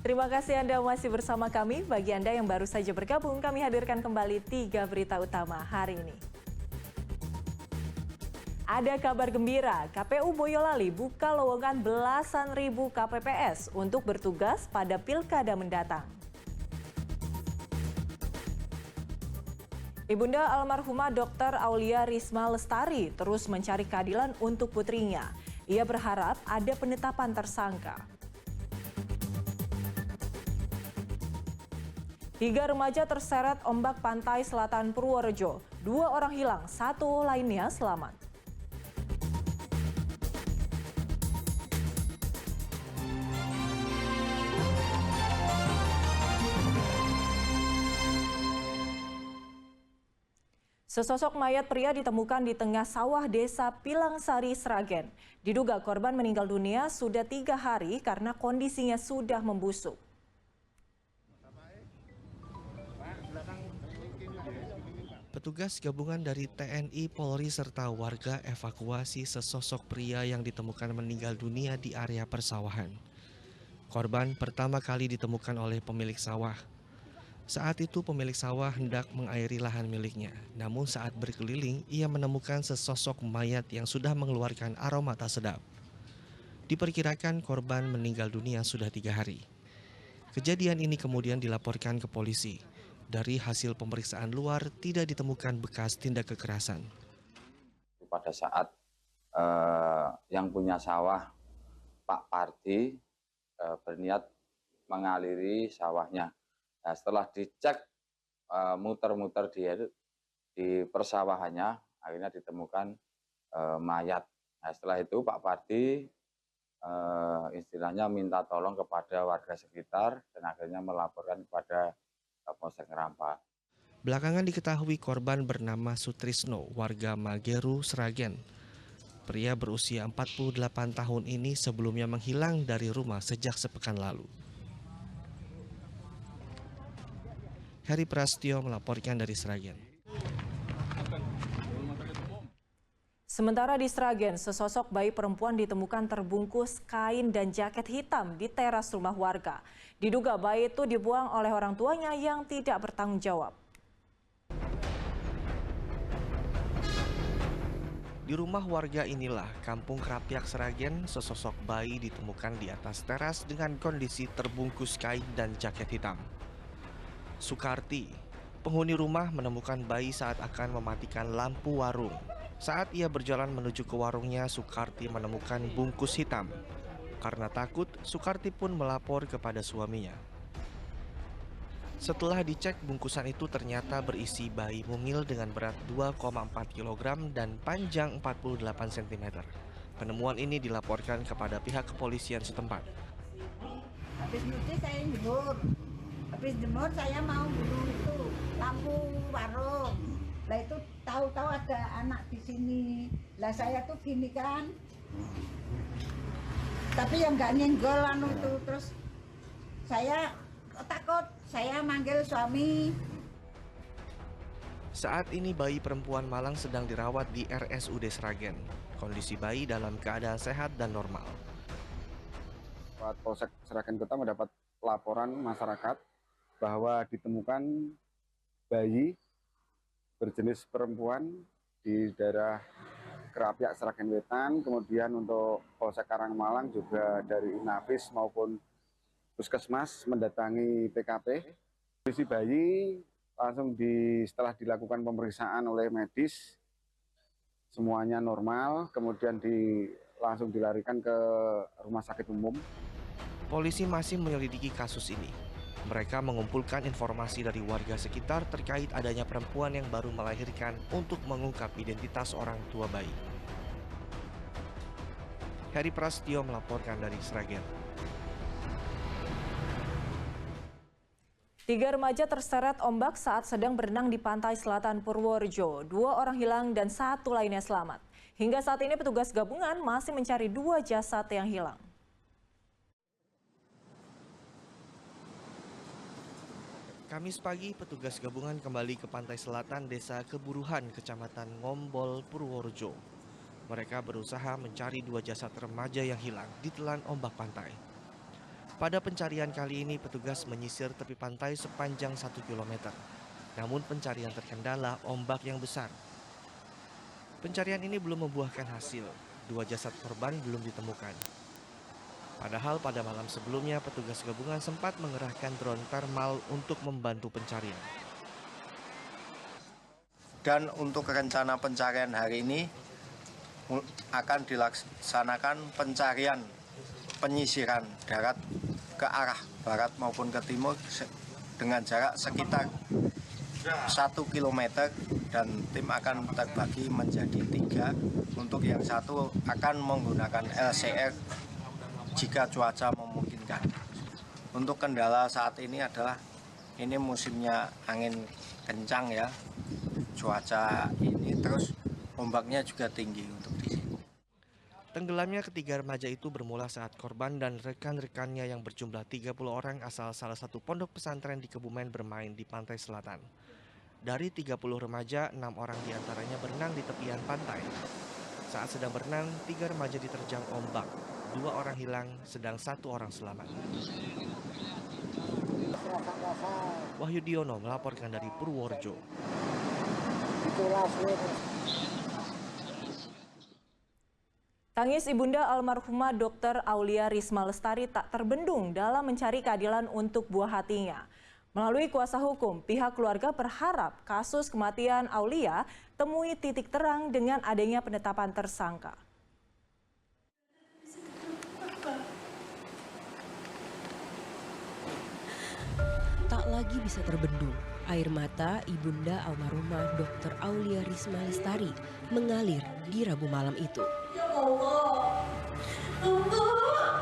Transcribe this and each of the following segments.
Terima kasih Anda masih bersama kami. Bagi Anda yang baru saja bergabung, kami hadirkan kembali 3 berita utama hari ini. Ada kabar gembira, KPU Boyolali buka lowongan belasan ribu KPPS untuk bertugas pada pilkada mendatang. Ibunda almarhumah Dr. Aulia Risma Lestari terus mencari keadilan untuk putrinya. Ia berharap ada penetapan tersangka. 3 remaja terseret ombak pantai selatan Purworejo. 2 orang hilang, 1 lainnya selamat. Sesosok mayat pria ditemukan di tengah sawah desa Pilangsari, Sragen. Diduga korban meninggal dunia sudah 3 hari karena kondisinya sudah membusuk. Petugas gabungan dari TNI, Polri, serta warga evakuasi sesosok pria yang ditemukan meninggal dunia di area persawahan. Korban pertama kali ditemukan oleh pemilik sawah. Saat itu pemilik sawah hendak mengairi lahan miliknya. Namun saat berkeliling, ia menemukan sesosok mayat yang sudah mengeluarkan aroma tak sedap. Diperkirakan korban meninggal dunia sudah 3 hari. Kejadian ini kemudian dilaporkan ke polisi. Dari hasil pemeriksaan luar tidak ditemukan bekas tindak kekerasan. Pada saat yang punya sawah, Pak Pardi, berniat mengaliri sawahnya. Nah, setelah dicek muter-muter di persawahannya, akhirnya ditemukan mayat. Nah, setelah itu Pak Pardi istilahnya minta tolong kepada warga sekitar dan akhirnya melaporkan kepada Polsek Ngerampa. Belakangan diketahui korban bernama Sutrisno, warga Mageru, Sragen. Pria berusia 48 tahun ini sebelumnya menghilang dari rumah sejak sepekan lalu. Heri Prastio melaporkan dari Sragen. Sementara di Sragen, sesosok bayi perempuan ditemukan terbungkus kain dan jaket hitam di teras rumah warga. Diduga bayi itu dibuang oleh orang tuanya yang tidak bertanggung jawab. Di rumah warga inilah, Kampung Krapyak, Sragen, sesosok bayi ditemukan di atas teras dengan kondisi terbungkus kain dan jaket hitam. Sukarti, penghuni rumah, menemukan bayi saat akan mematikan lampu warung. Saat ia berjalan menuju ke warungnya, Sukarti menemukan bungkus hitam. Karena takut, Sukarti pun melapor kepada suaminya. Setelah dicek, bungkusan itu ternyata berisi bayi mungil dengan berat 2,4 kg dan panjang 48 cm. Penemuan ini dilaporkan kepada pihak kepolisian setempat. Habis nyuci saya jemur. Habis jemur saya mau beli itu lampu warung. Lah itu tahu-tahu ada anak di sini. Lah saya tuh gini kan. Tapi yang nggak nyenggol anu tuh, terus saya takut, saya manggil suami. Saat ini bayi perempuan malang sedang dirawat di RSUD Sragen. Kondisi bayi dalam keadaan sehat dan normal. Polsek Sragen Kota mendapat laporan masyarakat bahwa ditemukan bayi berjenis perempuan di daerah Krapyak, Sragen Wetan. Kemudian untuk Polsek Karangmalang juga dari Inafis maupun Puskesmas mendatangi TKP. Kondisi bayi langsung setelah dilakukan pemeriksaan oleh medis, semuanya normal, kemudian langsung dilarikan ke rumah sakit umum. Polisi masih menyelidiki kasus ini. Mereka mengumpulkan informasi dari warga sekitar terkait adanya perempuan yang baru melahirkan untuk mengungkap identitas orang tua bayi. Heri Prastio melaporkan dari Sragen. 3 remaja terseret ombak saat sedang berenang di pantai selatan Purworejo. 2 orang hilang dan 1 lainnya selamat. Hingga saat ini petugas gabungan masih mencari 2 jasad yang hilang. Kamis pagi, petugas gabungan kembali ke pantai selatan Desa Keburuhan, Kecamatan Ngombol, Purworejo. Mereka berusaha mencari 2 jasad remaja yang hilang ditelan ombak pantai. Pada pencarian kali ini petugas menyisir tepi pantai sepanjang 1 km. Namun pencarian terkendala ombak yang besar. Pencarian ini belum membuahkan hasil. 2 jasad korban belum ditemukan. Padahal pada malam sebelumnya petugas gabungan sempat mengerahkan drone thermal untuk membantu pencarian. Dan untuk rencana pencarian hari ini akan dilaksanakan pencarian penyisiran darat ke arah barat maupun ke timur dengan jarak sekitar 1 km dan tim akan terbagi menjadi 3. Untuk yang satu akan menggunakan LCR jika cuaca memungkinkan. Untuk kendala saat ini adalah ini musimnya angin kencang ya. Cuaca ini terus ombaknya juga tinggi untuk di sini. Tenggelamnya ketiga remaja itu bermula saat korban dan rekan-rekannya yang berjumlah 30 orang asal salah satu pondok pesantren di Kebumen bermain di pantai selatan. Dari 30 remaja, 6 orang diantaranya berenang di tepian pantai. Saat sedang berenang, 3 remaja diterjang ombak. 2 orang hilang, sedang 1 orang selamat. Wahyu Diono melaporkan dari Purworejo. Tangis ibunda almarhumah Dr. Aulia Risma Lestari tak terbendung dalam mencari keadilan untuk buah hatinya. Melalui kuasa hukum, pihak keluarga berharap kasus kematian Aulia temui titik terang dengan adanya penetapan tersangka. Tak lagi bisa terbendung, air mata ibunda almarhumah Dr. Aulia Risma Lestari mengalir di Rabu malam itu. Ya Allah,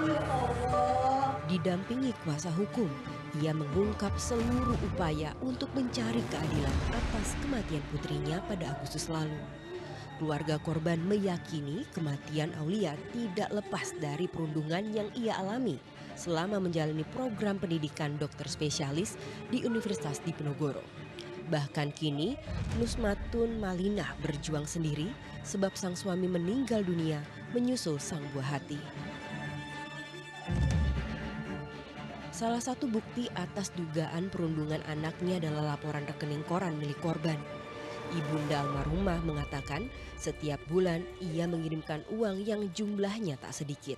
ya Allah. Didampingi kuasa hukum, ia mengungkap seluruh upaya untuk mencari keadilan atas kematian putrinya pada Agustus lalu. Keluarga korban meyakini kematian Aulia tidak lepas dari perundungan yang ia alami selama menjalani program pendidikan dokter spesialis di Universitas Diponegoro. Bahkan kini, Nusmatun Malinah berjuang sendiri sebab sang suami meninggal dunia menyusul sang buah hati. Salah satu bukti atas dugaan perundungan anaknya adalah laporan rekening koran milik korban. Ibunda almarhumah mengatakan setiap bulan ia mengirimkan uang yang jumlahnya tak sedikit.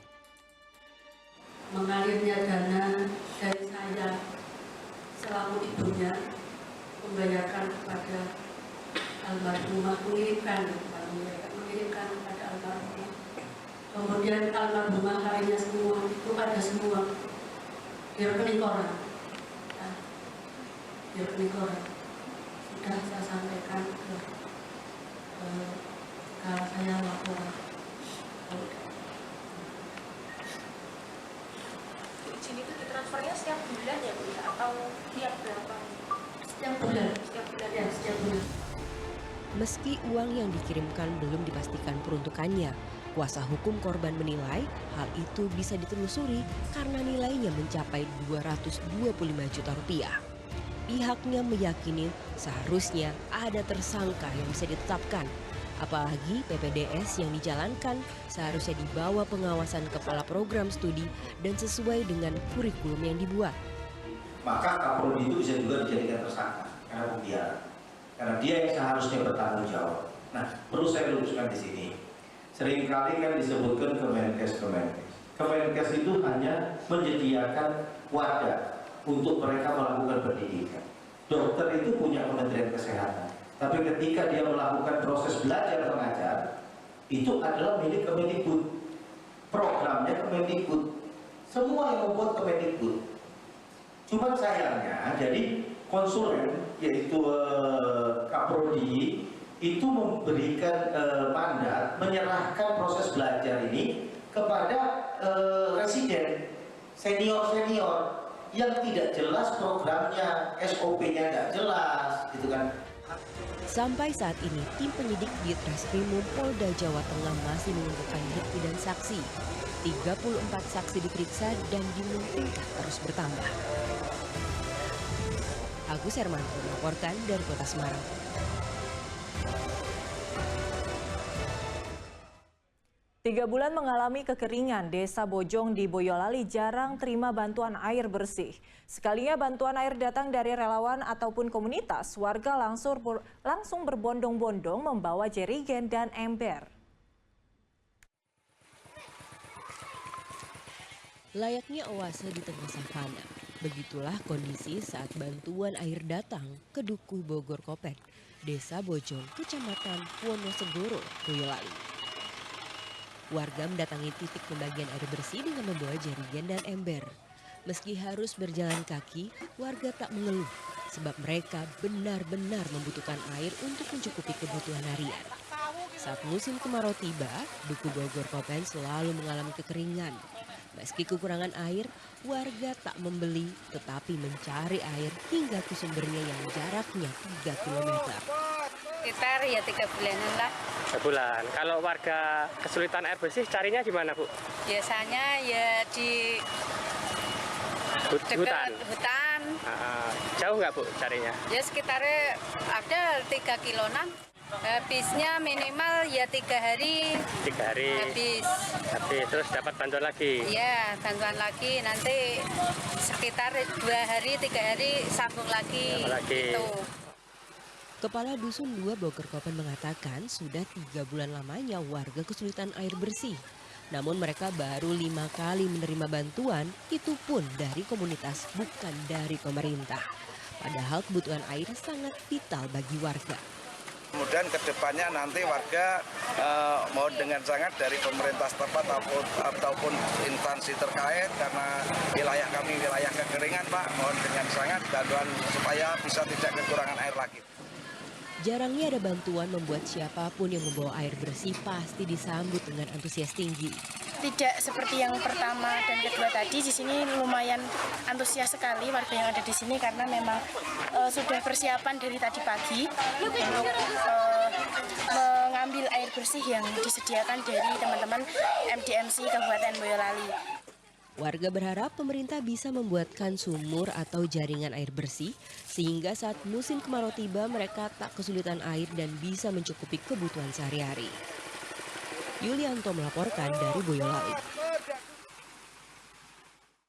Mengalirnya dana dari saya selaku ibunya membayarkan kepada almarhumah, mengirimkan kepada almarhumah. Kemudian almarhumah lainnya semua itu ada semua di rekening koran. Nah, di rekening koran sudah saya sampaikan ke kalau saya laporan. Izin itu ditransfernya setiap bulan ya Bu ya? Atau tiap berapa? Setiap bulan ya, setiap bulan. Meski uang yang dikirimkan belum dipastikan peruntukannya, kuasa hukum korban menilai hal itu bisa ditelusuri karena nilainya mencapai 225 juta rupiah. Pihaknya meyakini seharusnya ada tersangka yang bisa ditetapkan. Apalagi PPDS yang dijalankan seharusnya di bawah pengawasan kepala program studi dan sesuai dengan kurikulum yang dibuat. Maka Kapolri itu bisa juga dijadikan tersangka karena pembiaran. Karena dia yang seharusnya bertanggung jawab. Nah, perlu saya luruskan di sini. Seringkali kan disebutkan Kemenkes. Kemenkes itu hanya menyediakan wadah untuk mereka melakukan pendidikan. Dokter itu punya Kementerian Kesehatan. Tapi ketika dia melakukan proses belajar mengajar, itu adalah milik Kemendikbud. Programnya Kemendikbud. Semua yang membuat Kemendikbud. Cuma sayangnya, jadi konsulen, yaitu Kaprodi, itu memberikan mandat menyerahkan proses belajar ini kepada residen, senior-senior, yang tidak jelas programnya, SOP-nya tidak jelas, gitu kan. Sampai saat ini, tim penyidik di Treskrimum Polda Jawa Tengah masih mengumpulkan bukti dan saksi. 34 saksi diperiksa dan dimungkinkan terus bertambah. Agus Hermanto melaporkan dari Kota Semarang. 3 bulan mengalami kekeringan, Desa Bojong di Boyolali jarang terima bantuan air bersih. Sekalinya bantuan air datang dari relawan ataupun komunitas, warga langsung berbondong-bondong membawa jerigen dan ember. Layaknya oase di tengah savana, begitulah kondisi saat bantuan air datang ke Dukuh Bogor Kopen, Desa Bojong, Kecamatan Wonosegoro, Boyolali. Warga mendatangi titik pembagian air bersih dengan membawa jerigen dan ember. Meski harus berjalan kaki, warga tak mengeluh sebab mereka benar-benar membutuhkan air untuk mencukupi kebutuhan harian. Saat musim kemarau tiba, Dukuh Bogor Kopen selalu mengalami kekeringan. Meski kekurangan air, warga tak membeli tetapi mencari air hingga ke sumbernya yang jaraknya 3 km. Sekitar ya 3 bulanan lah. 3 bulan. Kalau warga kesulitan air bersih carinya di mana, Bu? Biasanya ya di hutan. Jauh nggak, Bu, carinya? Ya sekitarnya ada 3 kiloan. Habisnya minimal ya 3 hari. 3 hari. Habis terus dapat bantuan lagi. Iya, bantuan lagi. Nanti sekitar 2 hari, 3 hari sambung lagi. Gitu. Kepala Dusun 2 Bogor Kopen mengatakan sudah 3 bulan lamanya warga kesulitan air bersih. Namun mereka baru 5 kali menerima bantuan, itu pun dari komunitas bukan dari pemerintah. Padahal kebutuhan air sangat vital bagi warga. Kemudian kedepannya nanti warga mohon dengan sangat dari pemerintah setempat ataupun instansi terkait, karena wilayah kami wilayah kekeringan, Pak, mohon dengan sangat bantuan supaya bisa tidak kekurangan air lagi. Jarangnya ada bantuan membuat siapapun yang membawa air bersih pasti disambut dengan antusias tinggi. Tidak seperti yang pertama dan kedua tadi, di sini lumayan antusias sekali warga yang ada di sini karena memang sudah persiapan dari tadi pagi untuk mengambil air bersih yang disediakan dari teman-teman MDMC Kabupaten Boyolali. Warga berharap pemerintah bisa membuatkan sumur atau jaringan air bersih sehingga saat musim kemarau tiba mereka tak kesulitan air dan bisa mencukupi kebutuhan sehari-hari. Yulianto melaporkan dari Boyolali.